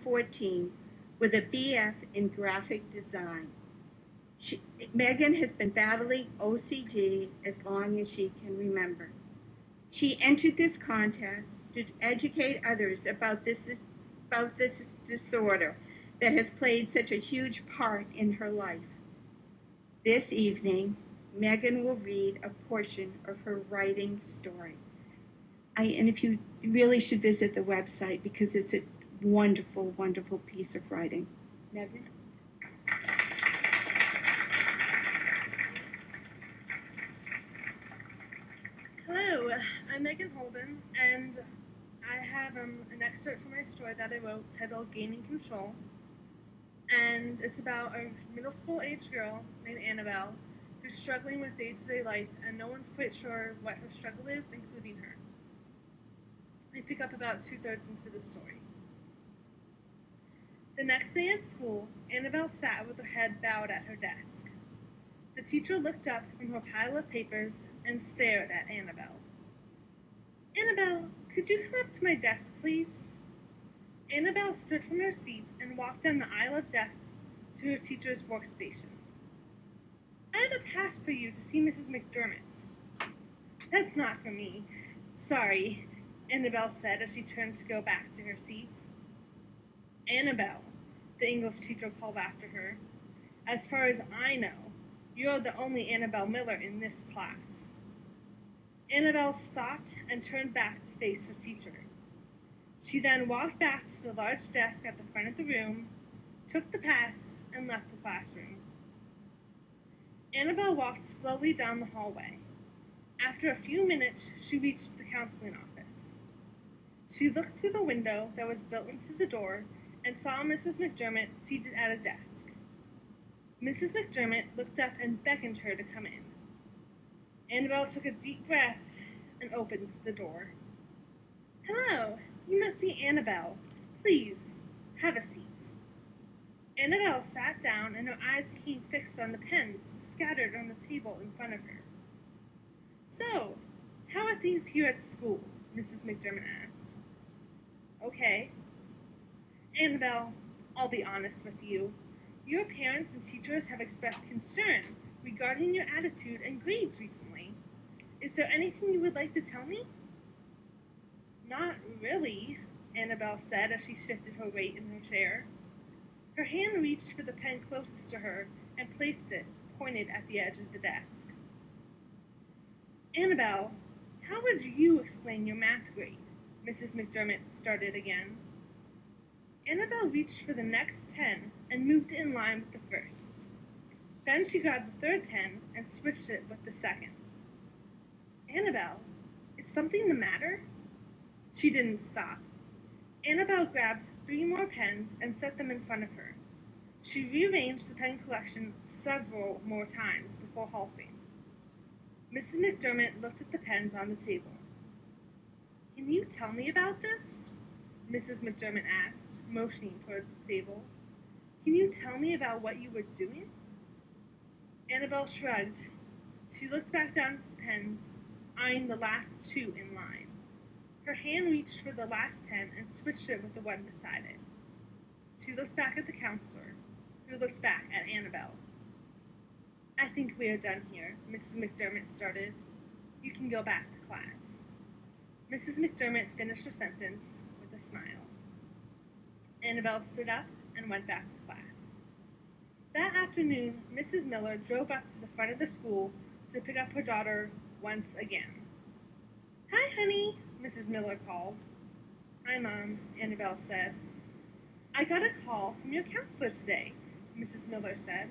14 with a BF in graphic design. Megan has been battling OCD as long as she can remember. She entered this contest to educate others about this disorder that has played such a huge part in her life. This evening, Megan will read a portion of her writing story. And if you really should visit the website because it's a wonderful, wonderful piece of writing. Megan? Hello, I'm Megan Holden, and I have an excerpt from my story that I wrote titled Gaining Control. And it's about a middle school age girl named Annabelle who's struggling with day-to-day life, and no one's quite sure what her struggle is, including her. I pick up about 2/3 into the story. The next day at school, Annabelle sat with her head bowed at her desk. The teacher looked up from her pile of papers and stared at Annabelle. "Annabelle, could you come up to my desk, please?" Annabelle stood from her seat and walked down the aisle of desks to her teacher's workstation. "I have a pass for you to see Mrs. McDermott." "That's not for me. Sorry," Annabelle said as she turned to go back to her seat. "Annabelle," the English teacher called after her, "as far as I know, you're the only Annabelle Miller in this class." Annabelle stopped and turned back to face her teacher. She then walked back to the large desk at the front of the room, took the pass, and left the classroom. Annabelle walked slowly down the hallway. After a few minutes, she reached the counseling office. She looked through the window that was built into the door and saw Mrs. McDermott seated at a desk. Mrs. McDermott looked up and beckoned her to come in. Annabelle took a deep breath and opened the door. "Hello, you must be Annabelle. Please, have a seat." Annabelle sat down and her eyes became fixed on the pens scattered on the table in front of her. "So, how are things here at school?" Mrs. McDermott asked. "Okay." "Annabelle, I'll be honest with you. Your parents and teachers have expressed concern regarding your attitude and grades recently. Is there anything you would like to tell me?" "Not really," Annabelle said as she shifted her weight in her chair. Her hand reached for the pen closest to her and placed it, pointed at the edge of the desk. "Annabelle, how would you explain your math grade?" Mrs. McDermott started again. Annabelle reached for the next pen and moved it in line with the first. Then she grabbed the third pen and switched it with the second. "Annabelle, is something the matter?" She didn't stop. Annabelle grabbed 3 more pens and set them in front of her. She rearranged the pen collection several more times before halting. Mrs. McDermott looked at the pens on the table. "Can you tell me about this?" Mrs. McDermott asked, motioning towards the table. "Can you tell me about what you were doing?" Annabelle shrugged. She looked back down at the pens, eyeing the last 2 in line. Her hand reached for the last pen and switched it with the one beside it. She looked back at the counselor, who looked back at Annabelle. "I think we are done here," Mrs. McDermott started. "You can go back to class." Mrs. McDermott finished her sentence with a smile. Annabelle stood up and went back to class. That afternoon, Mrs. Miller drove up to the front of the school to pick up her daughter once again. "Hi, honey," Mrs. Miller called. "Hi, Mom," Annabelle said. "I got a call from your counselor today," Mrs. Miller said.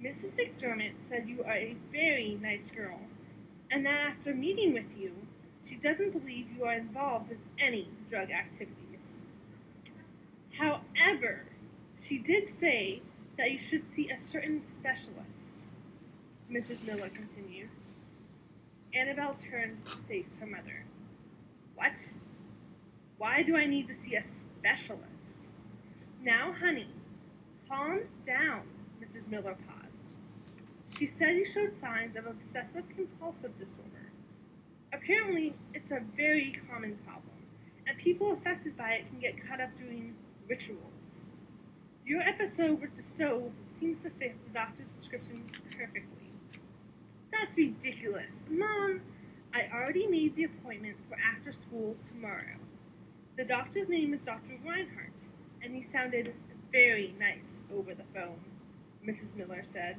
"Mrs. McDermott said you are a very nice girl, and that after meeting with you, she doesn't believe you are involved in any drug activities. However, she did say that you should see a certain specialist," Mrs. Miller continued. Annabelle turned to face her mother. "What? Why do I need to see a specialist?" "Now, honey, calm down," Mrs. Miller paused. "She said you showed signs of obsessive-compulsive disorder. Apparently, it's a very common problem, and people affected by it can get caught up doing rituals. Your episode with the stove seems to fit the doctor's description perfectly. That's ridiculous. Mom, I already made the appointment for after school tomorrow. The doctor's name is Dr. Reinhardt, and he sounded very nice over the phone, Mrs. Miller said.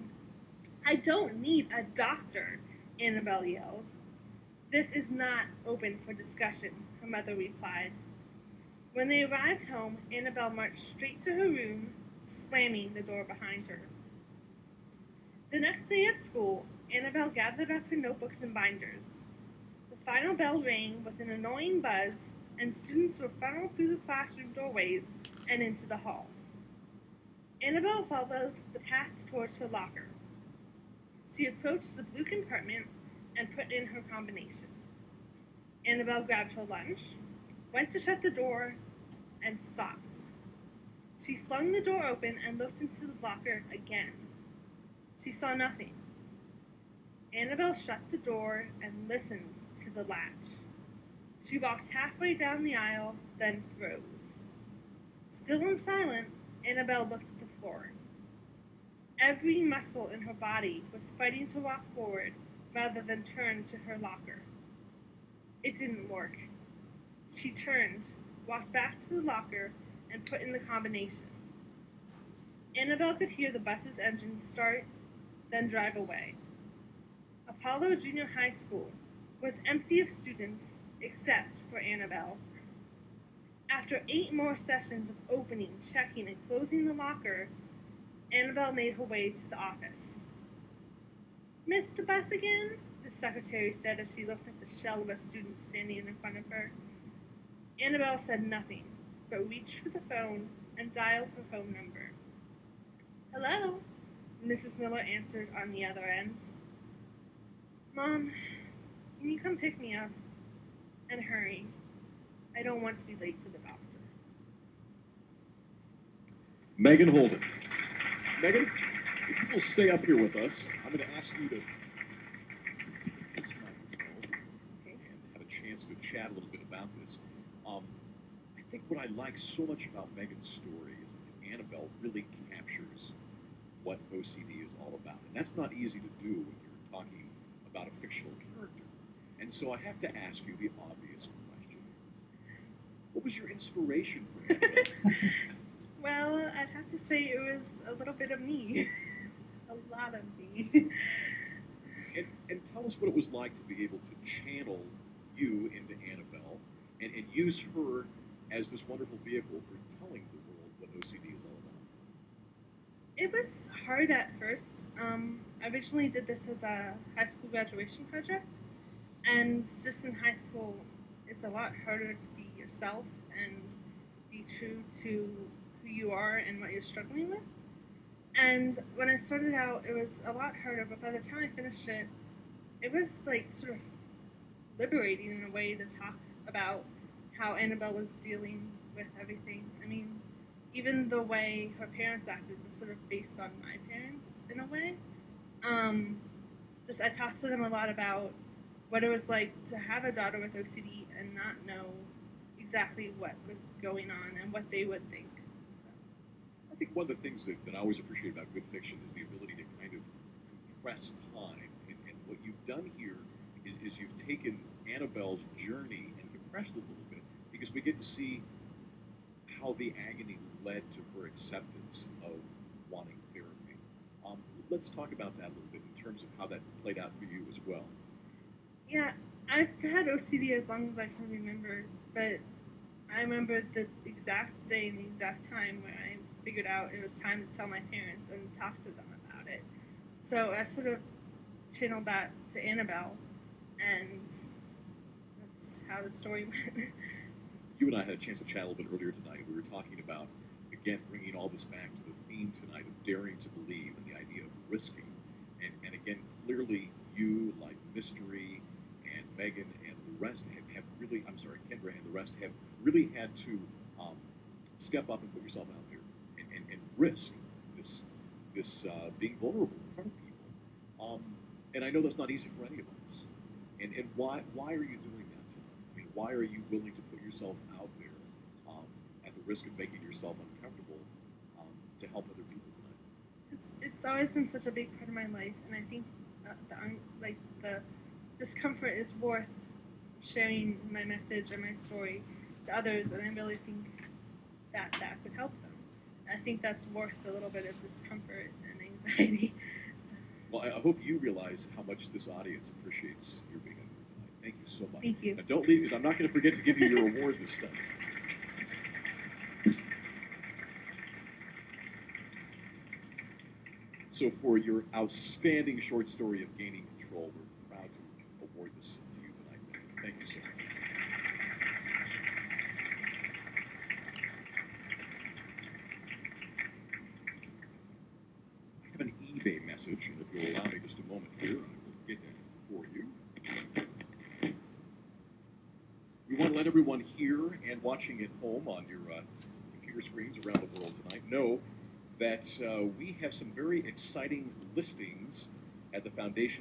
I don't need a doctor, Annabelle yelled. This is not open for discussion, her mother replied. When they arrived home, Annabelle marched straight to her room, slamming the door behind her. The next day at school, Annabelle gathered up her notebooks and binders. The final bell rang with an annoying buzz, and students were funneled through the classroom doorways and into the halls. Annabelle followed the path towards her locker. She approached the blue compartment and put in her combination. Annabelle grabbed her lunch, went to shut the door, and stopped. She flung the door open and looked into the locker again. She saw nothing. Annabelle shut the door and listened to the latch. She walked halfway down the aisle, then froze. Still and silent, Annabelle looked at the floor. Every muscle in her body was fighting to walk forward rather than turn to her locker. It didn't work. She turned, walked back to the locker, and put in the combination. Annabelle could hear the bus's engine start, then drive away. Apollo Junior High School was empty of students except for Annabelle. After 8 more sessions of opening, checking, and closing the locker, Annabelle made her way to the office. Missed the bus again? The secretary said as she looked at the shell of a student standing in front of her. Annabelle said nothing, but reached for the phone and dialed her phone number. Hello? Mrs. Miller answered on the other end. Mom, can you come pick me up? And hurry. I don't want to be late for the doctor. Megan Holden. Megan, if you will stay up here with us, I'm going to ask you to take this microphone and have a chance to chat a little bit about this. I think what I like so much about Megan's story is that Annabelle really captures what OCD is all about. And that's not easy to do when you're talking about a fictional character. And so I have to ask you the obvious question. What was your inspiration for Annabelle? Well, I'd have to say it was a little bit of me. A lot of me. And tell us what it was like to be able to channel you into Annabelle and use her as this wonderful vehicle for telling the world what OCD is all about. It was hard at first. I originally did this as a high school graduation project, and just in high school, it's a lot harder to be yourself and be true to who you are and what you're struggling with. And when I started out, it was a lot harder, but by the time I finished it, it was like sort of liberating in a way to talk about how Annabelle was dealing with everything. I mean, even the way her parents acted was sort of based on my parents in a way. I talked to them a lot about what it was like to have a daughter with OCD and not know exactly what was going on and what they would think. I think one of the things that I always appreciate about good fiction is the ability to kind of compress time. And what you've done here is you've taken Annabelle's journey and compressed it a little bit because we get to see how the agony led to her acceptance of wanting therapy. Let's talk about that a little bit in terms of how that played out for you as well. Yeah, I've had OCD as long as I can remember, but I remember the exact day and the exact time where I figured out it was time to tell my parents and talk to them about it. So I sort of channeled that to Annabelle, and that's how the story went. You and I had a chance to chat a little bit earlier tonight. We were talking about, again, bringing all this back to the theme tonight of daring to believe and the idea of risking. And again, clearly you, like Mystery and Megan and the rest have really, Kendra and the rest have really had to step up and put yourself out there and risk this being vulnerable in front of people. And I know that's not easy for any of us. And why are you doing that tonight? I mean, why are you willing to put yourself out there at the risk of making yourself uncomfortable to help other people tonight? It's always been such a big part of my life, and I think the discomfort is worth sharing my message and my story to others, and I really think that could help them. I think that's worth a little bit of discomfort and anxiety. Well, I hope you realize how much this audience appreciates your being up here tonight. Thank you so much. Thank you. Now, don't leave, because I'm not going to forget to give you your award this time. So for your outstanding short story of Gaining Control, we're proud to award this to you tonight. Thank you so much. I have an eBay message, and if you'll allow me just a moment here, I will get that for you. We want to let everyone here and watching at home on your computer screens around the world tonight know that we have some very exciting listings at the Foundation